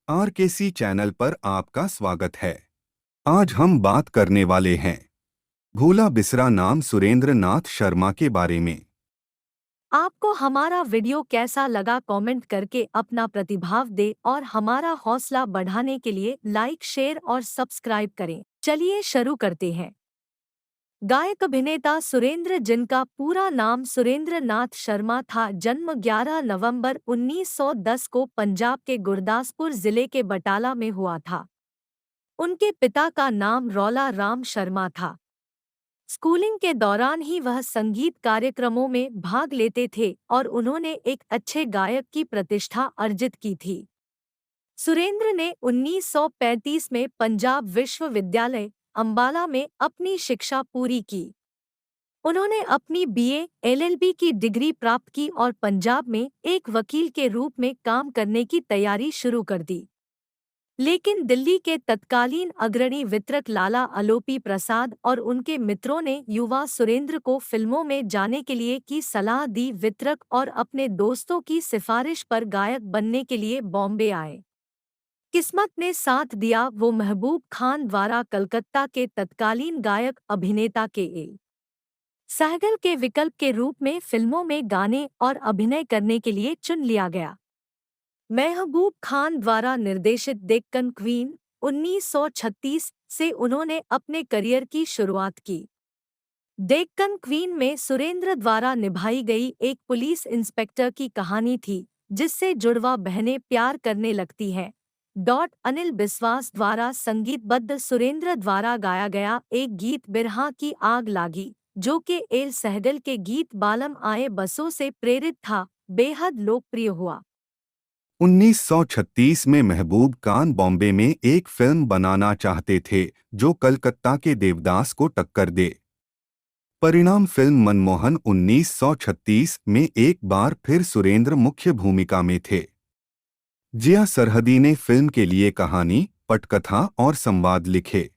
RKC channel पर आपका स्वागत है। आज हम बात करने वाले हैं भूला बिसरा नाम सुरेंद्र नाथ शर्मा के बारे में। आपको हमारा वीडियो कैसा लगा कमेंट करके अपना प्रतिभाव दे और हमारा हौसला बढ़ाने के लिए लाइक शेयर और सब्सक्राइब करें। चलिए शुरू करते हैं। गायक अभिनेता सुरेंद्र, जिनका पूरा नाम सुरेंद्र नाथ शर्मा था, जन्म 11 नवंबर 1910 को पंजाब के गुरदासपुर जिले के बटाला में हुआ था। उनके पिता का नाम रौला राम शर्मा था। स्कूलिंग के दौरान ही वह संगीत कार्यक्रमों में भाग लेते थे और उन्होंने एक अच्छे गायक की प्रतिष्ठा अर्जित की थी। सुरेंद्र ने 1935 में पंजाब विश्वविद्यालय अंबाला में अपनी शिक्षा पूरी की। उन्होंने अपनी बीए एलएलबी की डिग्री प्राप्त की और पंजाब में एक वकील के रूप में काम करने की तैयारी शुरू कर दी। लेकिन दिल्ली के तत्कालीन अग्रणी वितरक लाला आलोपी प्रसाद और उनके मित्रों ने युवा सुरेंद्र को फिल्मों में जाने के लिए की सलाह दी। वितरक और अपने दोस्तों की सिफारिश पर गायक बनने के लिए बॉम्बे आए। किस्मत ने साथ दिया, वो महबूब खान द्वारा कलकत्ता के तत्कालीन गायक अभिनेता के ए सहगल के विकल्प के रूप में फिल्मों में गाने और अभिनय करने के लिए चुन लिया गया। महबूब खान द्वारा निर्देशित डेक्कन क्वीन 1936 से उन्होंने अपने करियर की शुरुआत की। डेक्कन क्वीन में सुरेंद्र द्वारा निभाई गई एक पुलिस इंस्पेक्टर की कहानी थी, जिससे जुड़वा बहनें प्यार करने लगती हैं। अनिल बिस्वास द्वारा संगीतबद्ध सुरेंद्र द्वारा गाया गया एक गीत बिरहा की आग लागी, जो कि एल सहगल के गीत बालम आए बसों से प्रेरित था, बेहद लोकप्रिय हुआ। 1936 में महबूब खान बॉम्बे में एक फिल्म बनाना चाहते थे जो कलकत्ता के देवदास को टक्कर दे। परिणाम फिल्म मनमोहन 1936 में एक बार फिर सुरेंद्र मुख्य भूमिका में थे। जिया सरहदी ने फिल्म के लिए कहानी, पटकथा और संवाद लिखे।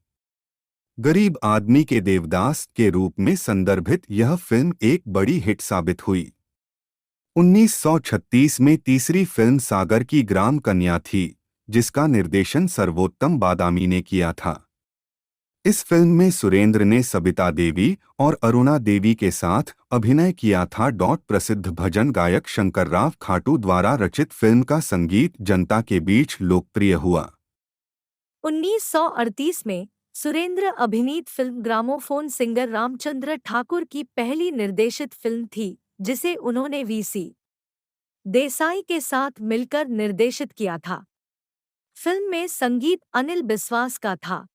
गरीब आदमी के देवदास के रूप में संदर्भित यह फिल्म एक बड़ी हिट साबित हुई। 1936 में तीसरी फिल्म सागर की ग्राम कन्या थी, जिसका निर्देशन सर्वोत्तम बादामी ने किया था। इस फिल्म में सुरेंद्र ने सबिता देवी और अरुणा देवी के साथ अभिनय किया था। प्रसिद्ध भजन गायक शंकरराव खाटू द्वारा रचित फिल्म का संगीत जनता के बीच लोकप्रिय हुआ। 1938 में सुरेंद्र अभिनीत film gramophone singer Ramchandra Thakur की पहली निर्देशित फिल्म थी, जिसे उन्होंने वीसी देसाई के साथ मिलकर निर्देशित किया था। फिल्म में संगीत अनिल बिस्वास का था।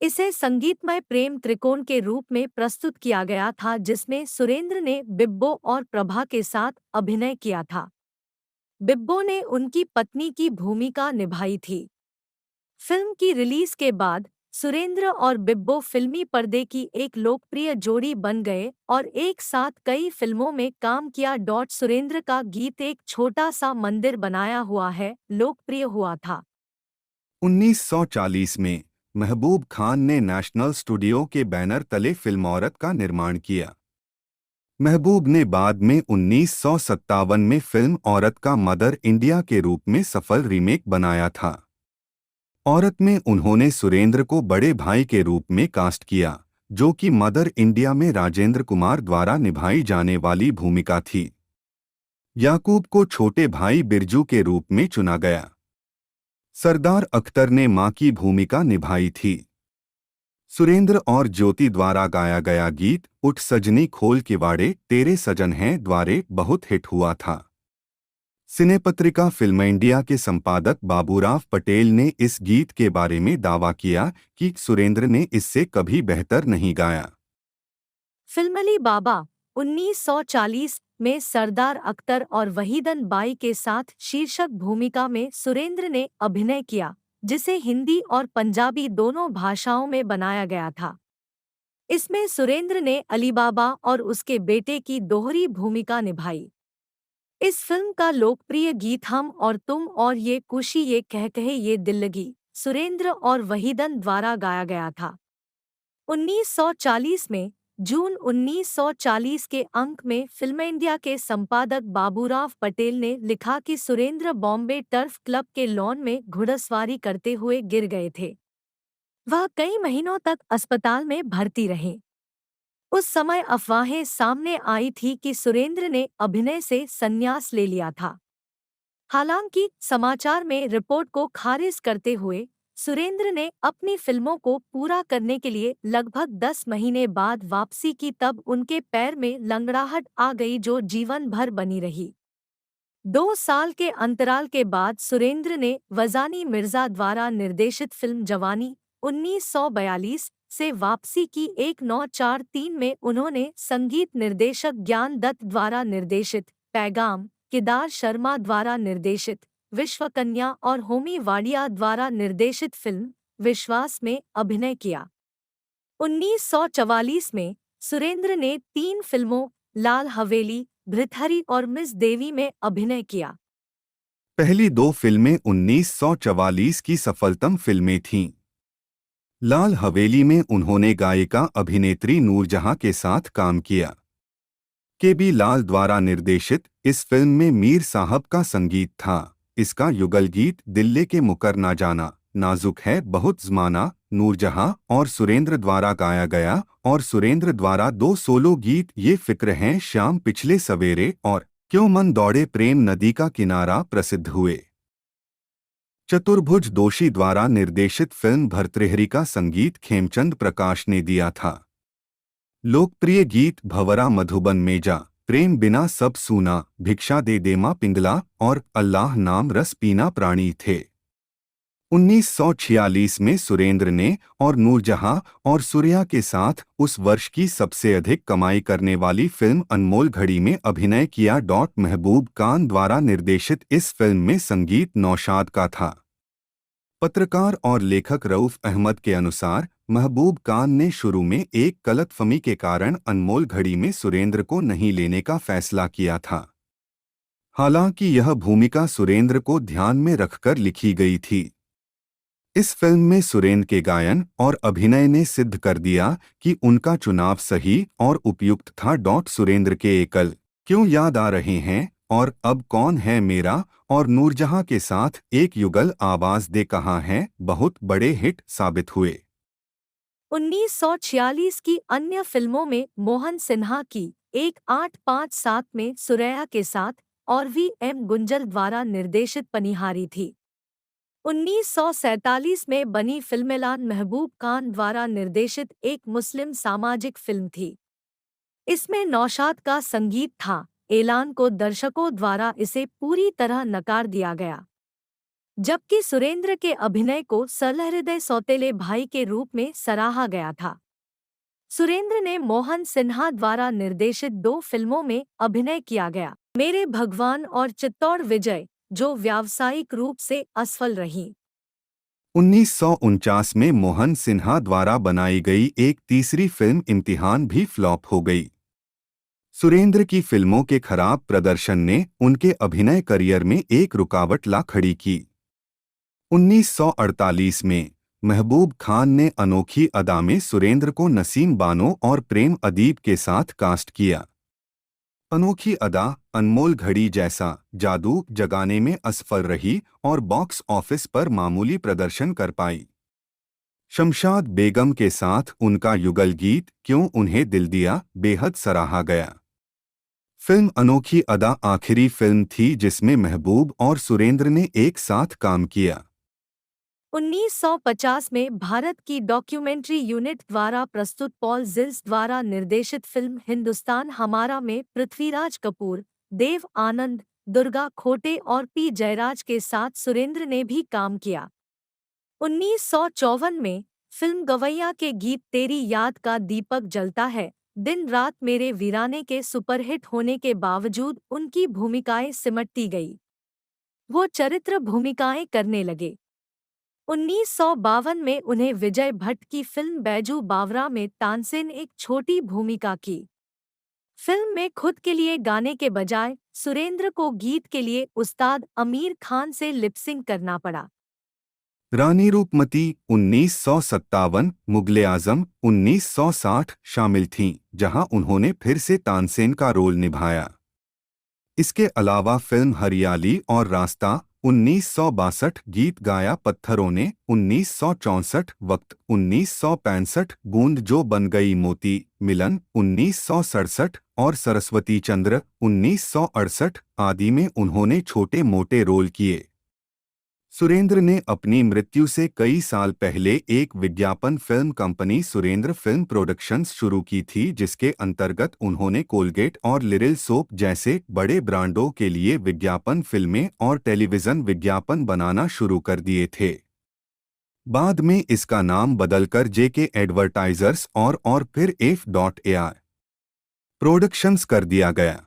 इसे संगीतमय प्रेम त्रिकोण के रूप में प्रस्तुत किया गया था, जिसमें सुरेंद्र ने बिब्बो और प्रभा के साथ अभिनय किया था। बिब्बो ने उनकी पत्नी की भूमिका निभाई थी। फिल्म की रिलीज के बाद सुरेंद्र और बिब्बो फिल्मी पर्दे की एक लोकप्रिय जोड़ी बन गए और एक साथ कई फिल्मों में काम किया। सुरेंद्र का गीत एक छोटा सा मंदिर बनाया हुआ है लोकप्रिय हुआ था। 1940 में महबूब खान ने नेशनल स्टूडियो के बैनर तले फिल्म औरत का निर्माण किया। महबूब ने बाद में 1957 में फिल्म औरत का मदर इंडिया के रूप में सफल रीमेक बनाया था। औरत में उन्होंने सुरेंद्र को बड़े भाई के रूप में कास्ट किया, जो कि मदर इंडिया में राजेंद्र कुमार द्वारा निभाई जाने वाली भूमिका थी। याकूब को छोटे भाई बिरजू के रूप में चुना गया। सरदार अख्तर ने मां की भूमिका निभाई थी। सुरेंद्र और ज्योति द्वारा गाया गया गीत उठ सजनी खोल किवाड़े तेरे सजन हैं द्वारे बहुत हिट हुआ था। सिनेपत्रिका फिल्म इंडिया के संपादक बाबूराव पटेल ने इस गीत के बारे में दावा किया कि सुरेंद्र ने इससे कभी बेहतर नहीं गाया। फिल्म अली बाबा 1940 में सरदार अख्तर और वहीदन बाई के साथ शीर्षक भूमिका में सुरेंद्र ने अभिनय किया, जिसे हिंदी और पंजाबी दोनों भाषाओं में बनाया गया था। इसमें सुरेंद्र ने अली बाबा और उसके बेटे की दोहरी भूमिका निभाई। इस फिल्म का लोकप्रिय गीत हम और तुम और ये खुशी ये कह कहे ये दिल लगी सुरेंद्र और वहीदन द्वारा गाया गया था। 1940 में जून 1940 के अंक में फिल्म इंडिया के संपादक बाबूराव पटेल ने लिखा कि सुरेंद्र बॉम्बे टर्फ क्लब के लॉन में घुड़सवारी करते हुए गिर गए थे। वह कई महीनों तक अस्पताल में भर्ती रहे। उस समय अफवाहें सामने आई थी कि सुरेंद्र ने अभिनय से संन्यास ले लिया था। हालांकि समाचार में रिपोर्ट को खारिज करते हुए सुरेंद्र ने अपनी फिल्मों को पूरा करने के लिए लगभग 10 महीने बाद वापसी की, तब उनके पैर में लंगड़ाहट आ गई जो जीवन भर बनी रही। 2 साल के अंतराल के बाद सुरेंद्र ने वजानी मिर्जा द्वारा निर्देशित फिल्म जवानी 1942 से वापसी की। 1943 में उन्होंने संगीत निर्देशक ज्ञान दत्त द्वारा निर्देशित पैगाम, केदार शर्मा द्वारा निर्देशित विश्वकन्या और होमी वाडिया द्वारा निर्देशित फिल्म विश्वास में अभिनय किया। 1944 में सुरेंद्र ने 3 फिल्मों लाल हवेली, भृतहरि और मिस देवी में अभिनय किया। पहली 2 फिल्में 1944 की सफलतम फिल्में थीं। लाल हवेली में उन्होंने गायिका अभिनेत्री नूरजहां के साथ काम किया। के.बी. लाल द्वारा निर्देशित इस फिल्म में मीर साहब का संगीत था। इसका युगल गीत दिल्ली के मुकर ना जाना, नाजुक है बहुत ज़माना नूरजहां और सुरेंद्र द्वारा गाया गया, और सुरेंद्र द्वारा 2 सोलो गीत ये फिक्र हैं शाम पिछले सवेरे और क्यों मन दौड़े प्रेम नदी का किनारा प्रसिद्ध हुए। चतुर्भुज दोषी द्वारा निर्देशित फिल्म भर्तृहरि का संगीत खेमचंद प्रकाश ने दिया था। लोकप्रिय गीत भंवरा मधुबन में जा, प्रेम बिना सब सूना, भिक्षा दे देमा पिंगला और अल्लाह नाम रस पीना प्राणी थे। 1946 में सुरेंद्र ने और नूरजहां और सूर्या के साथ उस वर्ष की सबसे अधिक कमाई करने वाली फिल्म अनमोल घड़ी में अभिनय किया। महबूब खान द्वारा निर्देशित इस फिल्म में संगीत नौशाद का था। पत्रकार और लेखक रऊफ अहमद के अनुसार महबूब खान ने शुरू में एक गलतफहमी के कारण अनमोल घड़ी में सुरेंद्र को नहीं लेने का फैसला किया था। हालांकि यह भूमिका सुरेंद्र को ध्यान में रखकर लिखी गई थी। इस फिल्म में सुरेंद्र के गायन और अभिनय ने सिद्ध कर दिया कि उनका चुनाव सही और उपयुक्त था। सुरेंद्र के एकल क्यों याद आ रहे हैं और अब कौन है मेरा और नूरजहां के साथ एक युगल आवाज दे कहाँ है बहुत बड़े हिट साबित हुए। 1946 की अन्य फिल्मों में मोहन सिन्हा की 1857 में सुरैया के साथ और वी.एम. गुंजर द्वारा निर्देशित पनिहारी थी। 1947 में बनी फिल्म ऐलान महबूब खान द्वारा निर्देशित एक मुस्लिम सामाजिक फिल्म थी। इसमें नौशाद का संगीत था। ऐलान को दर्शकों द्वारा इसे पूरी तरह नकार दिया गया, जबकि सुरेंद्र के अभिनय को सरलहृदय सौतेले भाई के रूप में सराहा गया था। सुरेंद्र ने मोहन सिन्हा द्वारा निर्देशित 2 फिल्मों में अभिनय किया गया, मेरे भगवान और चित्तौड़ विजय, जो व्यावसायिक रूप से असफल रहीं। 1949 में मोहन सिन्हा द्वारा बनाई गई एक तीसरी फिल्म इम्तिहान भी फ्लॉप हो गई। सुरेंद्र की फिल्मों के खराब प्रदर्शन ने उनके अभिनय करियर में एक रुकावट ला खड़ी की। 1948 में महबूब खान ने अनोखी अदा में सुरेंद्र को नसीम बानो और प्रेम अदीब के साथ कास्ट किया। अनोखी अदा अनमोल घड़ी जैसा जादू जगाने में असफल रही और बॉक्स ऑफिस पर मामूली प्रदर्शन कर पाई। शमशाद बेगम के साथ उनका युगल गीत क्यों उन्हें दिल दिया बेहद सराहा गया। फिल्म अनोखी अदा आखिरी फिल्म थी जिसमें महबूब और सुरेंद्र ने एक साथ काम किया। 1950 में भारत की डॉक्यूमेंट्री यूनिट द्वारा प्रस्तुत पॉल जिल्स द्वारा निर्देशित फिल्म हिंदुस्तान हमारा में पृथ्वीराज कपूर, देव आनंद, दुर्गा खोटे और पी जयराज के साथ सुरेंद्र ने भी काम किया। 1954 में फिल्म गवैया के गीत तेरी याद का दीपक जलता है, दिन रात मेरे वीराने के सुपरहिट होने के बावजूद उनकी भूमिकाएं सिमटती गई। वो चरित्र भूमिकाएं करने लगे। 1952 में उन्हें विजय भट्ट की फिल्म बैजू बावरा में तानसेन एक छोटी भूमिका की। फिल्म में खुद के लिए गाने के बजाय सुरेंद्र को गीत के लिए उस्ताद आमिर खान से लिपसिंग करना पड़ा। रानी रूपमती 1957, मुगले आजम 1960 शामिल थीं, जहां उन्होंने फिर से तानसेन का रोल निभाया। इसके अलावा फिल्म हरियाली और रास्ता 1962, गीत गाया पत्थरों ने 1964, वक्त 1965, बूंद जो बन गई मोती, मिलन 1967 और सरस्वती चंद्र 1968 आदि में उन्होंने छोटे मोटे रोल किए। सुरेंद्र ने अपनी मृत्यु से कई साल पहले एक विज्ञापन film company Surendra film productions शुरू की थी, जिसके अंतर्गत उन्होंने कोलगेट और लिरिल सोप जैसे बड़े ब्रांडों के लिए विज्ञापन फिल्में और टेलीविज़न विज्ञापन बनाना शुरू कर दिए थे। बाद में इसका नाम बदलकर जेके एडवर्टाइजर्स और फिर F.A.I. प्रोडक्शंस कर दिया गया।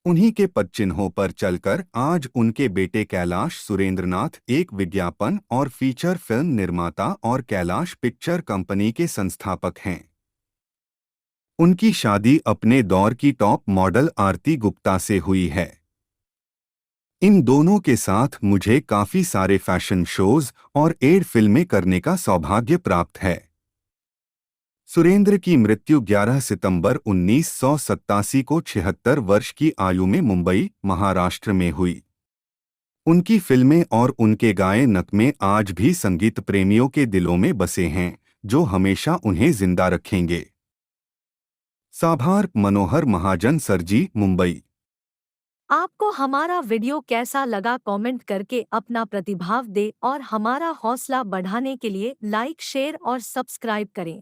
उन्हीं के पदचिन्हों पर चलकर आज उनके बेटे कैलाश सुरेंद्रनाथ एक विज्ञापन और फीचर फिल्म निर्माता और कैलाश पिक्चर कंपनी के संस्थापक हैं। उनकी शादी अपने दौर की टॉप मॉडल आरती गुप्ता से हुई है। इन दोनों के साथ मुझे काफी सारे फैशन शोज और एड फिल्में करने का सौभाग्य प्राप्त है। सुरेंद्र की मृत्यु 11 सितंबर 1987 को 76 वर्ष की आयु में मुंबई, महाराष्ट्र में हुई। उनकी फिल्में और उनके गाए नगमे आज भी संगीत प्रेमियों के दिलों में बसे हैं, जो हमेशा उन्हें जिंदा रखेंगे। साभार मनोहर महाजन सरजी, मुंबई। आपको हमारा वीडियो कैसा लगा कमेंट करके अपना प्रतिभाव दे और हमारा हौसला बढ़ाने के लिए लाइक शेयर और सब्सक्राइब करें।